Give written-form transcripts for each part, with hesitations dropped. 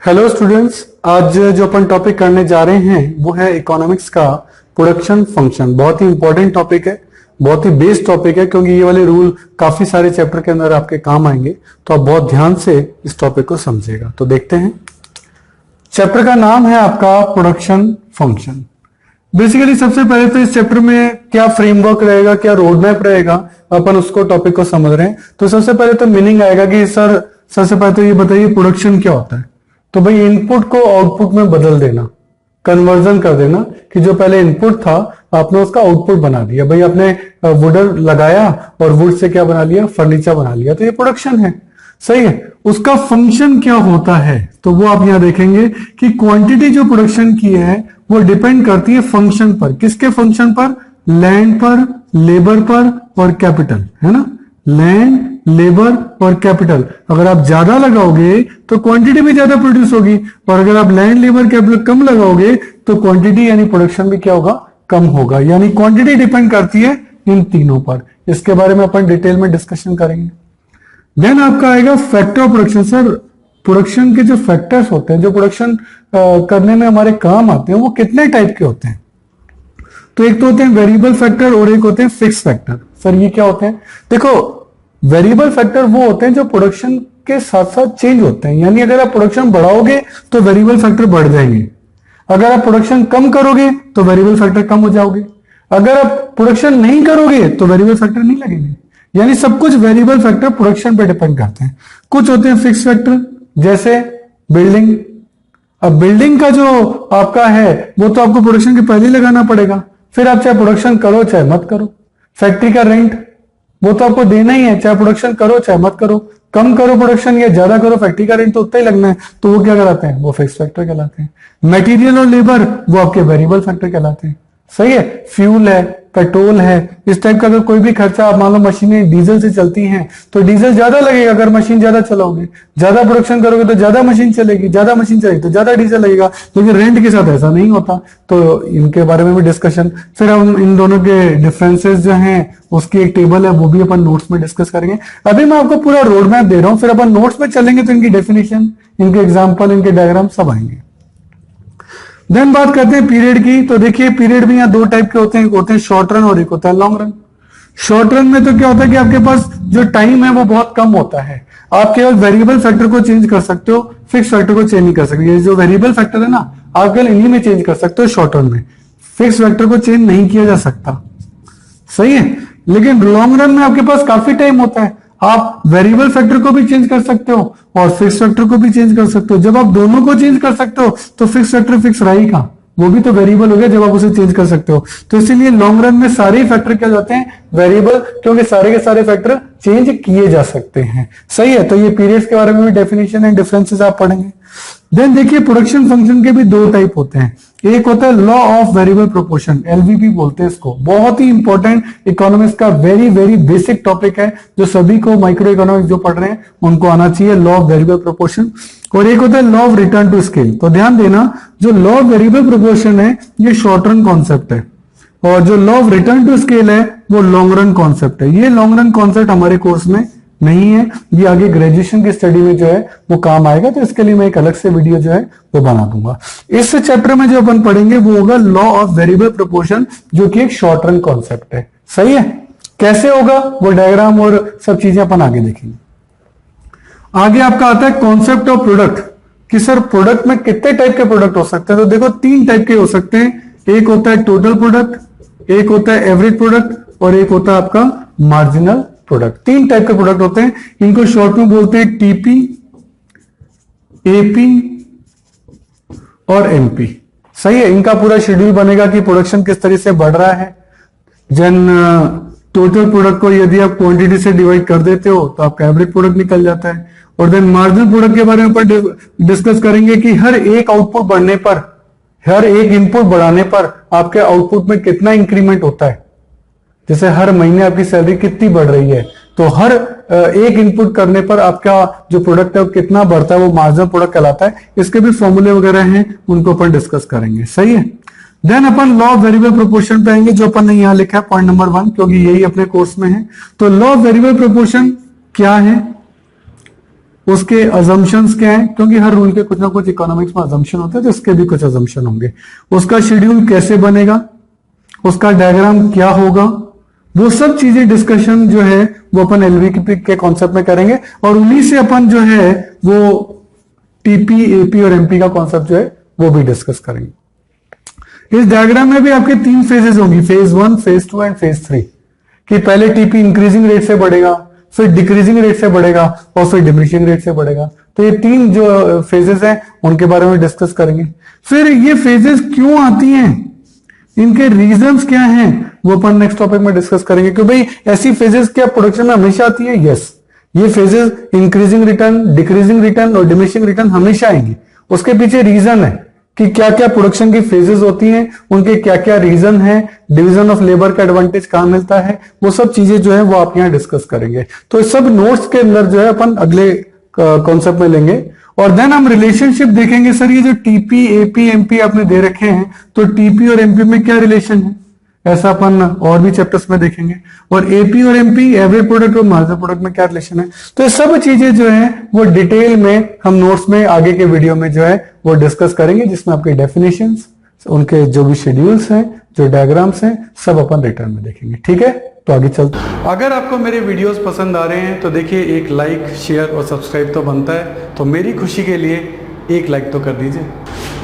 Hello students, आज जो अपन topic करने जा रहे हैं वो है इकोनॉमिक्स का प्रोडक्शन फंक्शन। बहुत ही इंपॉर्टेंट टॉपिक है, बहुत ही बेस्ड टॉपिक है, क्योंकि ये वाले रूल काफी सारे चैप्टर के अंदर आपके काम आएंगे। तो आप बहुत ध्यान से इस टॉपिक को समझिएगा। तो देखते हैं, चैप्टर का नाम है आपका प्रोडक्शन फंक्शन। बेसिकली सबसे पहले तो इस चैप्टर में क्या फ्रेमवर्क रहेगा, क्या रोड मैप रहेगा, अपन उसको टॉपिक को समझ रहे हैं। तो सबसे पहले तो मीनिंग आएगा कि सर सबसे पहले तो ये बताइए प्रोडक्शन क्या होता है। तो भाई इनपुट को आउटपुट में बदल देना, कन्वर्जन कर देना, कि जो पहले इनपुट था आपने उसका आउटपुट बना दिया। भाई आपने वुडर लगाया और वुड से क्या बना लिया, फर्नीचर बना लिया। तो ये प्रोडक्शन है, सही है। उसका फंक्शन क्या होता है तो वो आप यहां देखेंगे कि क्वांटिटी जो प्रोडक्शन की है वो डिपेंड करती है फंक्शन पर। किसके फंक्शन पर? लैंड पर, लेबर पर और कैपिटल, है ना। लैंड, लेबर और कैपिटल। अगर आप ज्यादा लगाओगे तो क्वांटिटी भी ज्यादा प्रोड्यूस होगी, और अगर आप लैंड, लेबर, कैपिटल कम लगाओगे तो क्वांटिटी यानी प्रोडक्शन भी क्या होगा, कम होगा। यानी क्वांटिटी डिपेंड करती है इन तीनों पर। इसके बारे में अपन डिटेल में डिस्कशन करेंगे। देन आपका आएगा factor of production. Sir production के जो फैक्टर्स होते हैं, जो प्रोडक्शन करने में हमारे काम आते हैं, वो कितने टाइप के होते हैं? तो एक तो होते हैं वेरिएबल फैक्टर और एक होते हैं फिक्स फैक्टर। सर ये क्या होते हैं? देखो, वेरिएबल फैक्टर वो होते हैं जो प्रोडक्शन के साथ साथ चेंज होते हैं। यानी अगर आप प्रोडक्शन बढ़ाओगे तो वेरिएबल फैक्टर बढ़ जाएंगे, अगर आप प्रोडक्शन कम करोगे तो वेरिएबल फैक्टर कम हो जाओगे, अगर आप प्रोडक्शन नहीं करोगे तो वेरिएबल फैक्टर नहीं लगेंगे। यानी सब कुछ वेरिएबल फैक्टर प्रोडक्शन पे डिपेंड करते हैं। कुछ होते हैं फिक्स फैक्टर, जैसे बिल्डिंग। अब बिल्डिंग का जो आपका है वो तो आपको प्रोडक्शन के पहले लगाना पड़ेगा, फिर आप चाहे प्रोडक्शन करो चाहे मत करो। फैक्ट्री का रेंट वो तो आपको देना ही है, चाहे प्रोडक्शन करो चाहे मत करो, कम करो प्रोडक्शन या ज्यादा करो, फैक्ट्री का रेंट तो उतना ही लगना है। तो वो क्या कहलाते हैं? वो फिक्स फैक्टर कहलाते हैं। मटेरियल और लेबर वो आपके वेरिएबल फैक्टर कहलाते हैं, सही है। फ्यूल है, पेट्रोल है, इस टाइप का अगर कोई भी खर्चा, आप मान लो मशीनें डीजल से चलती हैं तो डीजल ज्यादा लगेगा अगर मशीन ज्यादा चलाओगे। ज्यादा प्रोडक्शन करोगे तो ज्यादा मशीन चलेगी, ज्यादा मशीन चलेगी तो ज्यादा डीजल लगेगा। लेकिन रेंट के साथ ऐसा नहीं होता। तो इनके बारे में भी डिस्कशन, फिर हम इन दोनों के डिफरेंसेस जो हैं उसकी एक टेबल है वो भी अपन नोट्स में डिस्कस करेंगे। अभी मैं आपको पूरा रोड मैप दे रहा हूं, फिर अपन नोट्स में चलेंगे तो इनकी डेफिनेशन, इनके एग्जाम्पल, इनके डायग्राम सब आएंगे। देन बात करते हैं पीरियड की। तो देखिए पीरियड भी यहाँ दो टाइप के होते हैं, एक होते हैं शॉर्ट रन और एक होता है लॉन्ग रन। शॉर्ट रन में तो क्या होता है कि आपके पास जो टाइम है वो बहुत कम होता है। आप केवल वेरिएबल फैक्टर को चेंज कर सकते हो, फिक्स फैक्टर को चेंज नहीं कर सकते। ये जो वेरिएबल फैक्टर है ना, आप केवल इन्हीं में चेंज कर सकते हो शॉर्ट रन में, फिक्स फैक्टर को चेंज नहीं किया जा सकता, सही है। लेकिन लॉन्ग रन में आपके पास काफी टाइम होता है, आप वेरिएबल फैक्टर को भी चेंज कर सकते हो और फिक्स फैक्टर को भी चेंज कर सकते हो। जब आप दोनों को चेंज कर सकते हो तो फिक्स फैक्टर फिक्स रहा ही कहां, वो भी तो वेरिएबल हो गया जब आप उसे चेंज कर सकते हो। तो इसीलिए लॉन्ग रन में सारे फैक्टर क्या जाते हैं, वेरिएबल, क्योंकि सारे के सारे फैक्टर चेंज किए जा सकते हैं, सही है। तो ये पीरियड्स के बारे में भी डेफिनेशन एंड डिफरेंसेस आप पढ़ेंगे। देन देखिए प्रोडक्शन फंक्शन के भी दो टाइप होते हैं। एक होता है लॉ ऑफ वेरिएबल प्रोपोर्शन, एलवीपी बोलते हैं इसको। बहुत ही इंपॉर्टेंट इकोनॉमिक्स का वेरी वेरी बेसिक टॉपिक है, जो सभी को माइक्रो इकोनॉमिक्स जो पढ़ रहे हैं उनको आना चाहिए, लॉ ऑफ वेरिएबल प्रोपोर्शन। और एक होता है law of return to scale. तो ध्यान देना, जो लॉ ऑफ वेरिएबल प्रोपोर्शन है ये शॉर्ट रन कॉन्सेप्ट है, और जो law of return to scale है वो लॉन्ग रन कॉन्सेप्ट है। ये लॉन्ग रन कॉन्सेप्ट हमारे कोर्स में नहीं है, ये आगे ग्रेजुएशन की स्टडी में जो है वो काम आएगा। तो इसके लिए मैं एक अलग से वीडियो जो है वो बना दूंगा। इस चैप्टर में जो अपन पढ़ेंगे वो होगा लॉ ऑफ वेरिएबल प्रोपोर्शन, जो कि एक शॉर्ट रन कॉन्सेप्ट है, सही है। कैसे होगा वो डायग्राम और सब चीजें अपन आगे देखेंगे। आगे आपका आता है कॉन्सेप्ट ऑफ प्रोडक्ट, कि सर प्रोडक्ट में कितने टाइप के प्रोडक्ट हो सकते हैं। तो देखो तीन टाइप के हो सकते हैं, एक होता है टोटल प्रोडक्ट, एक होता है एवरेज प्रोडक्ट और एक होता है आपका मार्जिनल प्रोडक्ट। तीन टाइप के प्रोडक्ट होते हैं, इनको शॉर्ट में बोलते हैं टीपी, एपी और एमपी, सही है। इनका पूरा शेड्यूल बनेगा कि प्रोडक्शन किस तरह से बढ़ रहा है। जन टोटल प्रोडक्ट को यदि आप क्वांटिटी से डिवाइड कर देते हो तो आपका एवरेज प्रोडक्ट निकल जाता है। और देन मार्जिनल प्रोडक्ट के बारे में अपन डिस्कस करेंगे कि हर एक आउटपुट बढ़ने पर, हर एक इनपुट बढ़ाने पर आपके आउटपुट में कितना इंक्रीमेंट होता है। जैसे हर महीने आपकी सैलरी कितनी बढ़ रही है, तो हर एक इनपुट करने पर आपका जो प्रोडक्ट है वो कितना बढ़ता है, वो मार्जिनल प्रोडक्ट कहलाता है। इसके भी फॉर्मूले वगैरह हैं, उनको अपन डिस्कस करेंगे, सही है। देन अपन लॉ ऑफ वेरिएबल प्रोपोर्शन पे आएंगे, जो अपन ने यहां लिखा है पॉइंट नंबर 1, क्योंकि यही अपने कोर्स में है। तो लॉ ऑफ वेरिएबल प्रोपोर्शन क्या है? उसके अजम्पशंस क्या हैं, क्योंकि हर रूल के कुछ ना कुछ इकोनॉमिक्स में अजम्पशन होते हैं, तो इसके भी कुछ अजम्पशन होंगे। उसका शेड्यूल कैसे बनेगा, उसका डायग्राम क्या होगा, वो सब चीजें डिस्कशन जो है वो अपन एलवीपी के कॉन्सेप्ट में करेंगे, और उन्हीं से अपन जो है वो टीपी, एपी और एमपी का कॉन्सेप्ट जो है वो भी डिस्कस करेंगे। इस डायग्राम में भी आपके 3 फेजेस होंगी, फेज 1, फेज 2 एंड फेज 3, कि पहले टीपी इंक्रीजिंग रेट से बढ़ेगा, फिर डिक्रीजिंग रेट से बढ़ेगा और फिर डिमिनिशिंग रेट से बढ़ेगा। तो ये 3 जो फेजेस हैं उनके बारे में डिस्कस करेंगे। फिर ये फेजेस क्यों आती हैं, इनके रीजंस क्या हैं, वो अपन नेक्स्ट टॉपिक में डिस्कस करेंगे। कि भाई ऐसी फेजेस क्या प्रोडक्शन में हमेशा आती है? यस, ये phases increasing return, decreasing return और डिमिनिशिंग रिटर्न हमेशा आएंगी। उसके पीछे रीजन है कि क्या क्या प्रोडक्शन की फेजेस होती हैं, उनके क्या क्या रीजन है, डिवीजन ऑफ लेबर का एडवांटेज कहां मिलता है, वो सब चीजें जो है वो आप यहां डिस्कस करेंगे। तो सब नोट्स के अंदर जो है अपन अगले कॉन्सेप्ट में लेंगे। और देन हम रिलेशनशिप देखेंगे। सर ये जो टीपी, एपी, एमपी आपने दे रखे हैं, तो टीपी और एमपी में क्या रिलेशन है, ऐसा अपन और भी चैप्टर्स में देखेंगे। और एपी और एमपी, एवरेज प्रोडक्ट और मार्जिनल प्रोडक्ट में क्या रिलेशन है, तो ये सब चीजें जो है वो डिटेल में हम नोट्स में आगे के वीडियो में जो है वो डिस्कस करेंगे, जिसमें आपके डेफिनेशंस, उनके जो भी शेड्यूल्स हैं, जो डायग्राम्स हैं, सब अपन रिटर्न में देखेंगे। ठीक है, तो आगे चलते हैं। अगर आपको मेरे वीडियोस पसंद आ रहे हैं तो देखिए एक लाइक, शेयर और सब्सक्राइब तो बनता है, तो मेरी खुशी के लिए एक लाइक तो कर दीजिए।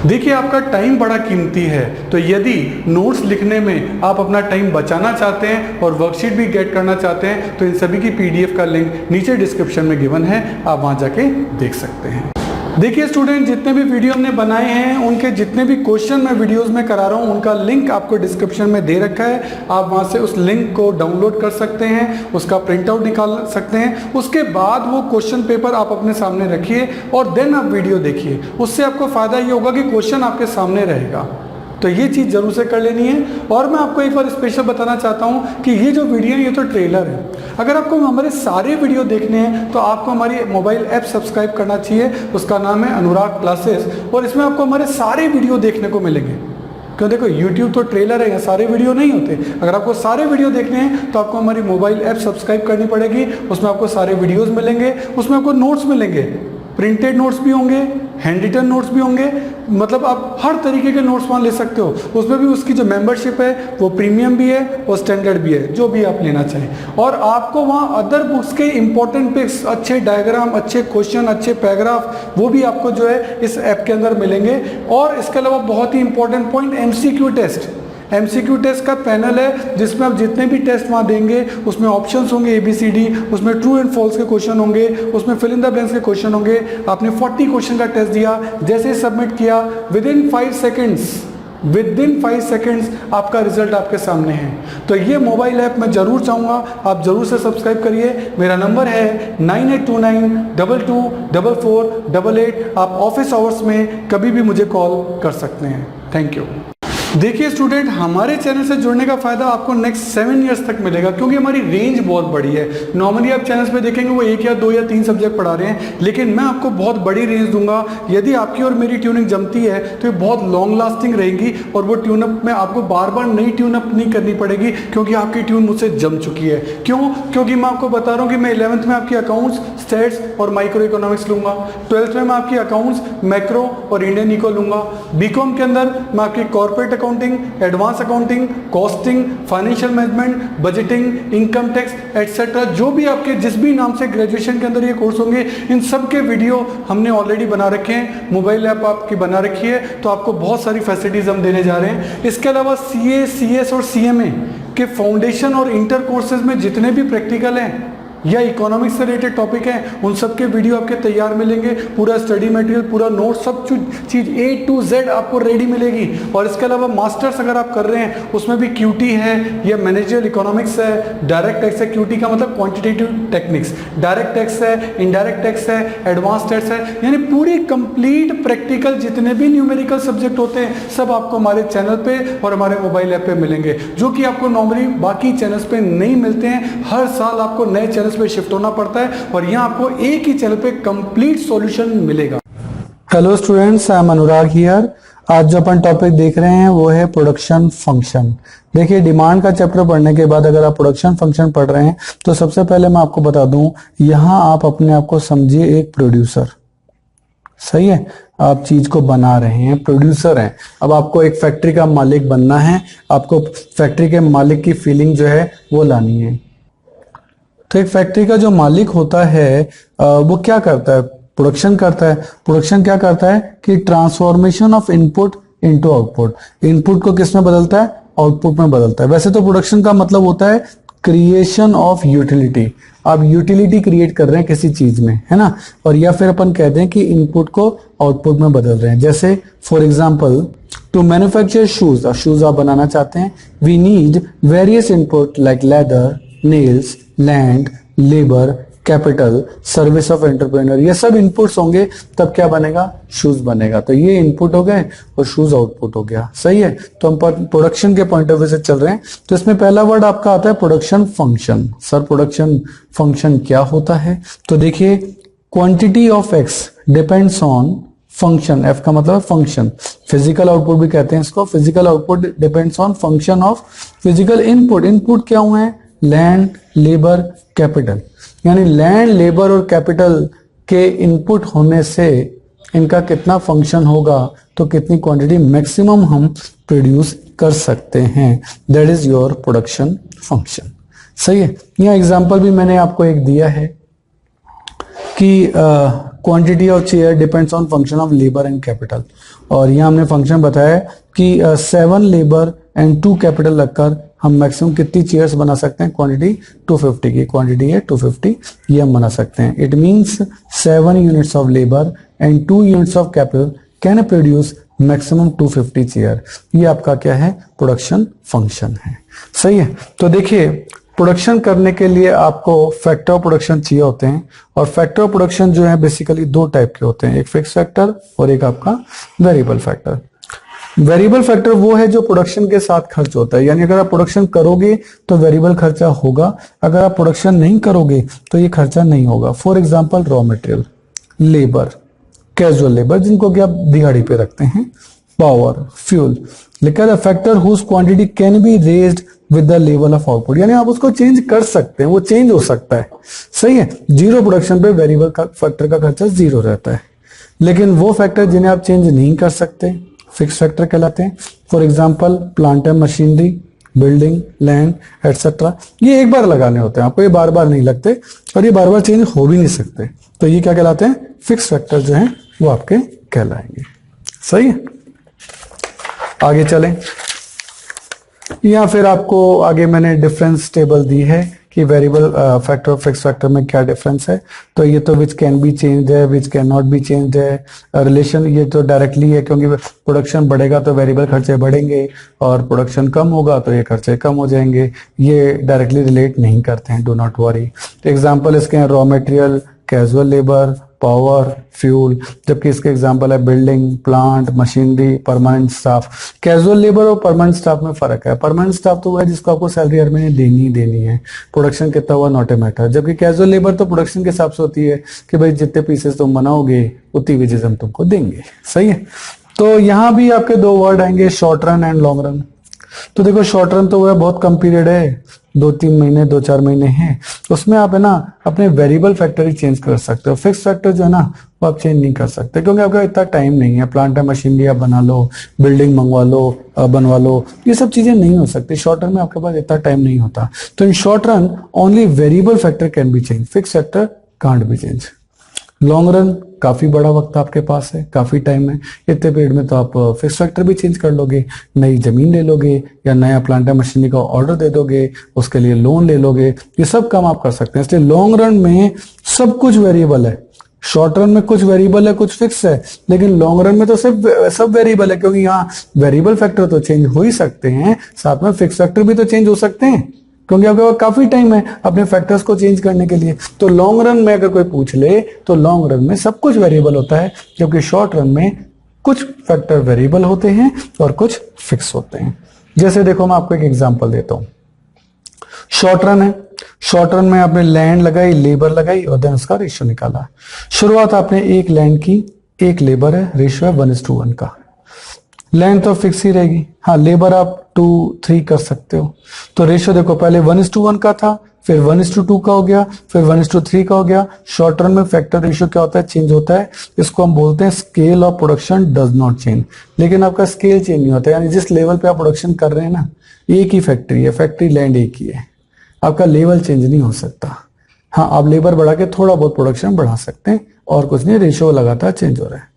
देखिए आपका टाइम बड़ा कीमती है, तो यदि नोट्स लिखने में आप अपना टाइम बचाना चाहते हैं और वर्कशीट भी गेट करना चाहते हैं, तो इन सभी की पीडीएफ का लिंक नीचे डिस्क्रिप्शन में गिवन है, आप वहां जाके देख सकते हैं। देखिए स्टूडेंट, जितने भी वीडियो हमने बनाए हैं, उनके जितने भी क्वेश्चन मैं वीडियोस में करा रहा हूं, उनका लिंक आपको डिस्क्रिप्शन में दे रखा है। आप वहां से उस लिंक को डाउनलोड कर सकते हैं, उसका प्रिंट आउट निकाल सकते हैं। उसके बाद वो क्वेश्चन पेपर आप अपने सामने रखिए और देन आप वीडियो देखिए। उससे आपको फायदा ये होगा कि क्वेश्चन आपके सामने रहेगा। तो ये चीज़ जरूर से कर लेनी है। और मैं आपको एक बार स्पेशल बताना चाहता हूँ कि ये जो वीडियो है ये तो ट्रेलर है। अगर आपको हमारे सारे वीडियो देखने हैं तो आपको हमारी मोबाइल ऐप सब्सक्राइब करना चाहिए। उसका नाम है अनुराग क्लासेस, और इसमें आपको हमारे सारे वीडियो देखने को मिलेंगे। क्यों, देखो यूट्यूब तो ट्रेलर है, सारे वीडियो नहीं होते। अगर आपको सारे वीडियो देखने हैं तो आपको हमारी मोबाइल ऐप सब्सक्राइब करनी पड़ेगी। उसमें आपको सारे वीडियोस मिलेंगे, उसमें आपको नोट्स मिलेंगे, प्रिंटेड नोट्स भी होंगे, हैंड रिटन नोट्स भी होंगे, मतलब आप हर तरीके के नोट्स वहाँ ले सकते हो। उसमें भी उसकी जो मेंबरशिप है वो प्रीमियम भी है और स्टैंडर्ड भी है, जो भी आप लेना चाहें। और आपको वहाँ अदर बुक्स के इंपॉर्टेंट पिक्स, अच्छे डायग्राम, अच्छे क्वेश्चन, अच्छे पैराग्राफ, वो भी आपको जो है इस ऐप के अंदर मिलेंगे। और इसके अलावा बहुत ही important point, MCQ test. MCQ test का पैनल है जिसमें आप जितने भी टेस्ट वहाँ देंगे उसमें ऑप्शंस होंगे ABCD, उसमें ट्रू एंड फॉल्स के क्वेश्चन होंगे, उसमें फिल इन द ब्लैंक्स के क्वेश्चन होंगे। आपने 40 क्वेश्चन का टेस्ट दिया, जैसे ही सबमिट किया विदिन 5 सेकेंड्स आपका रिजल्ट आपके सामने है। तो ये मोबाइल ऐप मैं जरूर चाहूँगा आप जरूर से सब्सक्राइब करिए। मेरा नंबर है 9829224488। आप ऑफिस आवर्स में कभी भी मुझे कॉल कर सकते हैं। Thank you. देखिए स्टूडेंट, हमारे चैनल से जुड़ने का फायदा आपको नेक्स्ट 7 इयर्स तक मिलेगा, क्योंकि हमारी रेंज बहुत बड़ी है। नॉर्मली आप चैनल्स पे देखेंगे वो 1 या 2 या 3 सब्जेक्ट पढ़ा रहे हैं, लेकिन मैं आपको बहुत बड़ी रेंज दूंगा। यदि आपकी और मेरी ट्यूनिंग जमती है तो ये बहुत लॉन्ग लास्टिंग रहेगी, और वो ट्यूनअप में आपको बार बार नई ट्यूनअप नहीं करनी पड़ेगी, क्योंकि आपकी ट्यून मुझसे जम चुकी है। क्यों? क्योंकि मैं आपको बता रहा हूँ कि मैं 11th में आपकी अकाउंट्स, स्टेट्स और माइक्रो इकोनॉमिक्स लूंगा। 12th में मैं आपकी अकाउंट्स, मैक्रो और इंडियन इको लूंगा। बीकॉम के अंदर मैं आपकी corporate accounting, advance accounting, costing, financial management, budgeting, income tax etcetera, जो भी आपके जिस भी नाम से ग्रेजुएशन के अंदर ये कोर्स होंगे, इन सब के वीडियो हमने ऑलरेडी बना रखे हैं। मोबाइल ऐप आपकी बना रखी है, तो आपको बहुत सारी फैसिलिटीज हम देने जा रहे हैं। इसके अलावा CA, CS और CMA के फाउंडेशन और इंटर कोर्सेज में जितने भी प्रैक्टिकल हैं या इकोनॉमिक्स से रिलेटेड टॉपिक हैं, उन सब के वीडियो आपके तैयार मिलेंगे। पूरा स्टडी मटेरियल, पूरा नोट, सब चीज़ A to Z आपको रेडी मिलेगी। और इसके अलावा मास्टर्स अगर आप कर रहे हैं उसमें भी QT है या मैनेजरियल इकोनॉमिक्स है, डायरेक्ट टैक्स है। QT का मतलब क्वांटिटेटिव टेक्निक्स, डायरेक्ट टैक्स है, इनडायरेक्ट टैक्स है, एडवांस टैक्स है, यानी पूरी कंप्लीट प्रैक्टिकल जितने भी न्यूमेरिकल सब्जेक्ट होते हैं सब आपको हमारे चैनल पे और हमारे मोबाइल ऐप पे मिलेंगे, जो कि आपको नॉर्मली बाकी चैनल्स पे नहीं मिलते हैं। हर साल आपको नए चैनल पे शिफ्ट होना पड़ता है, और यहाँ आपको एक ही चैनल पे कंप्लीट सॉल्यूशन मिलेगा। Hello students, I am Anurag here. आज जो अपन टॉपिक देख रहे हैं वो है प्रोडक्शन फंक्शन। देखिए, डिमांड का चैप्टर पढ़ने के बाद अगर आप प्रोडक्शन फंक्शन पढ़ रहे हैं तो सबसे पहले मैं आपको बता दूं, यहां आप अपने आप को समझिए एक प्रोड्यूसर। सही है, आप चीज को बना रहे हैं, प्रोड्यूसर हैं। अब आपको एक फैक्ट्री का मालिक बनना है, आपको फैक्ट्री के मालिक की फीलिंग जो है वो लानी है। तो एक फैक्ट्री का जो मालिक होता है वो क्या करता है? प्रोडक्शन करता है। प्रोडक्शन क्या करता है कि transformation of input into output. Input को किस में बदलता है? आउटपुट में बदलता है। वैसे तो प्रोडक्शन का मतलब होता है क्रिएशन ऑफ यूटिलिटी। आप यूटिलिटी क्रिएट कर रहे हैं किसी चीज में, है ना। और या फिर अपन कहते हैं कि इनपुट को आउटपुट में बदल रहे हैं। जैसे for example, to manufacture shoes, shoes आप बनाना चाहते हैं, we need various input like leather, nails, land, labour, capital, service of entrepreneur. ये सब इनपुट्स होंगे तब क्या बनेगा? शूज बनेगा। तो ये इनपुट हो गए और शूज आउटपुट हो गया। सही है, तो हम प्रोडक्शन के पॉइंट ऑफ व्यू से चल रहे हैं। तो इसमें पहला वर्ड आपका आता है production function. Sir, production function क्या होता है? तो देखिए, quantity of x depends on function. F का मतलब फंक्शन। फिजिकल आउटपुट भी कहते हैं इसको। Physical output depends on function of physical input. Input क्या हुए हैं? Land, labour, capital. यानी लैंड, लेबर और कैपिटल के इनपुट होने से इनका कितना फंक्शन होगा, तो कितनी क्वांटिटी मैक्सिमम हम प्रोड्यूस कर सकते हैं। That is your production function. सही है। यहां एग्जांपल भी मैंने आपको एक दिया है कि quantity of chair depends on function of labour and capital. और यहाँ हमने फंक्शन बताया कि 7 लेबर एंड 2 कैपिटल लगकर हम मैक्सिमम कितनी चेयर्स बना सकते हैं? क्वांटिटी 250 की क्वांटिटी है 250, ये हम बना सकते हैं। It means 7 units of labour and 2 units of capital can produce maximum 250 chair. ये आपका क्या है? प्रोडक्शन फंक्शन है। सही है। तो देखिए, प्रोडक्शन करने के लिए आपको फैक्टर ऑफ प्रोडक्शन चाहिए होते हैं। और फैक्टर ऑफ प्रोडक्शन जो है बेसिकली 2 टाइप के होते हैं, एक फिक्स फैक्टर और एक आपका वेरिएबल फैक्टर। वेरिएबल फैक्टर वो है जो प्रोडक्शन के साथ खर्च होता है। यानी अगर आप प्रोडक्शन करोगे तो वेरिएबल खर्चा होगा, अगर आप प्रोडक्शन नहीं करोगे तो ये खर्चा नहीं होगा। For example, raw material, labour, casual labour जिनको कि आप दिहाड़ी पे रखते हैं, पावर, फ्यूल। लिखा है factor whose quantity can be raised with the level of output. यानी आप उसको चेंज कर सकते हैं, वो चेंज हो सकता है। सही है। जीरो प्रोडक्शन पे वेरिएबल फैक्टर का खर्चा 0 रहता है। लेकिन वो फैक्टर जिन्हें आप चेंज नहीं कर सकते फिक्स फैक्टर कहलाते हैं। For example, plant and machinery, building, land etcetera. ये एक बार लगाने होते हैं आपको, ये बार बार नहीं लगते और ये बार बार चेंज हो भी नहीं सकते। तो ये क्या कहलाते हैं? फिक्स फैक्टर जो हैं वो आपके कहलाएंगे। सही है। आगे चलें। या फिर आपको आगे मैंने डिफरेंस टेबल दी है कि वेरिएबल फैक्टर और फिक्स फैक्टर में क्या डिफरेंस है। तो ये तो विच कैन बी चेंज है, which can not be change है। रिलेशन ये तो डायरेक्टली है, क्योंकि प्रोडक्शन बढ़ेगा तो वेरिएबल खर्चे बढ़ेंगे और प्रोडक्शन कम होगा तो ये खर्चे कम हो जाएंगे। ये डायरेक्टली रिलेट नहीं करते हैं, डू नॉट वरी। तो एग्जाम्पल इसके हैं raw material, casual labour, power, fuel. जबकि इसके एग्जांपल है building, plant, machinery, permanent staff. Casual labour और परमानेंट स्टाफ में फर्क है। परमानेंट स्टाफ तो वो है जिसको आपको सैलरी हर महीने देनी ही देनी है, प्रोडक्शन कितना हुआ नॉट ए मैटर। जबकि कैजुअल लेबर तो प्रोडक्शन के हिसाब से होती है कि भाई जितने पीसेस तुम बनाओगे उतनी वेजेस हम तुमको देंगे। सही है। तो यहां भी आपके 2 वर्ड आएंगे, short run and long run. तो देखो, शॉर्ट रन तो वो है बहुत कम पीरियड है, 2-3 महीने, 2-4 महीने हैं। उसमें आप है ना अपने वेरिएबल फैक्टर ही चेंज कर सकते हो। फिक्स फैक्टर जो है ना वो आप चेंज नहीं कर सकते, क्योंकि आपका इतना टाइम नहीं है। प्लांट है, मशीनरी आप बना लो, बिल्डिंग मंगवा लो, बनवा लो, ये सब चीजें नहीं हो सकती। शॉर्ट रन में आपके पास इतना टाइम नहीं होता। तो in short run only variable factor can be change, fix factor can't be change. Long run काफी बड़ा वक्त आपके पास है, काफी टाइम है। इतने पीरियड में तो आप फिक्स फैक्टर भी चेंज कर लोगे, नई जमीन ले लोगे या नया प्लांट या मशीनरी का ऑर्डर दे दोगे, उसके लिए लोन ले लोगे, ये सब काम आप कर सकते हैं। इसलिए लॉन्ग रन में सब कुछ वेरिएबल है। शॉर्ट रन में कुछ वेरिएबल है, कुछ फिक्स है, लेकिन लॉन्ग रन में तो सब वेरिएबल है, क्योंकि यहाँ वेरिएबल फैक्टर तो चेंज हो ही सकते हैं, साथ में फिक्स फैक्टर भी तो चेंज हो सकते हैं, क्योंकि आपके पास काफी टाइम है अपने फैक्टर्स को चेंज करने के लिए। तो लॉन्ग रन में अगर कोई पूछ ले तो लॉन्ग रन में सब कुछ वेरिएबल होता है, जबकि शॉर्ट रन में कुछ फैक्टर वेरिएबल होते हैं और कुछ फिक्स होते हैं। जैसे देखो, मैं आपको एक एग्जांपल देता हूं। शॉर्ट रन है, शॉर्ट रन में आपने लैंड लगाई, लेबर लगाई और देन उसका रेशियो निकाला। शुरुआत आपने 1 लैंड की, एक लेबर है, रेशियो है 1:1 का। लेंथ तो फिक्स ही रहेगी। हाँ, लेबर आप 2-3 कर सकते हो। तो रेशियो देखो, पहले 1:1 का था, फिर 1:2 का हो गया, फिर 1:3 का हो गया। शॉर्ट टर्म में फैक्टर रेशियो क्या होता है, चेंज होता है। इसको हम बोलते हैं scale of production does not change. लेकिन आपका स्केल चेंज नहीं होता, यानी जिस लेवल पे आप प्रोडक्शन कर रहे हैं ना, एक ही फैक्ट्री है, फैक्ट्री लैंड एक ही है, आपका लेवल चेंज नहीं हो सकता। हाँ, आप लेबर बढ़ा के थोड़ा बहुत प्रोडक्शन बढ़ा सकते हैं और कुछ नहीं, रेशियो लगातार चेंज हो रहा है।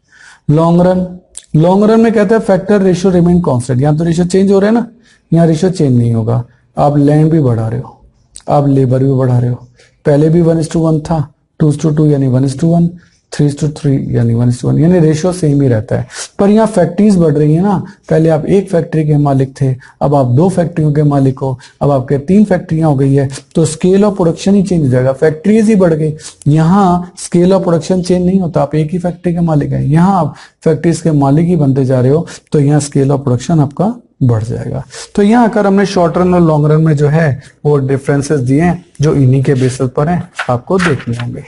लॉन्ग रन में कहता है फैक्टर रेशियो रिमेन कांस्टेंट। यहाँ तो रेशियो चेंज हो रहा है ना, यहाँ रेशियो चेंज नहीं होगा। आप लैंड भी बढ़ा रहे हो, आप लेबर भी बढ़ा रहे हो। पहले भी 1:1 था, 2:2 यानी 1:1, 3:3 यानी 1:1, यानी रेशियो सेम ही रहता है। पर यहाँ फैक्ट्रीज बढ़ रही है ना, पहले आप एक फैक्ट्री के मालिक थे, अब आप 2 फैक्ट्रियों के मालिक हो, अब आपके 3 फैक्ट्रियां हो गई है, तो scale of production he change हो जाएगा, फैक्ट्रीज ही बढ़ गई। यहाँ स्केल ऑफ प्रोडक्शन चेंज नहीं होता, आप एक ही फैक्ट्री के मालिक हैं, यहाँ आप फैक्ट्रीज के मालिक ही बनते जा रहे हो, तो यहाँ स्केल ऑफ प्रोडक्शन आपका बढ़ जाएगा। तो यहाँ आकर हमने शॉर्ट रन और लॉन्ग रन में जो है वो डिफरेंसेस दिए हैं, जो इन्हीं के बेसिस पर हैं, आपको देखने होंगे।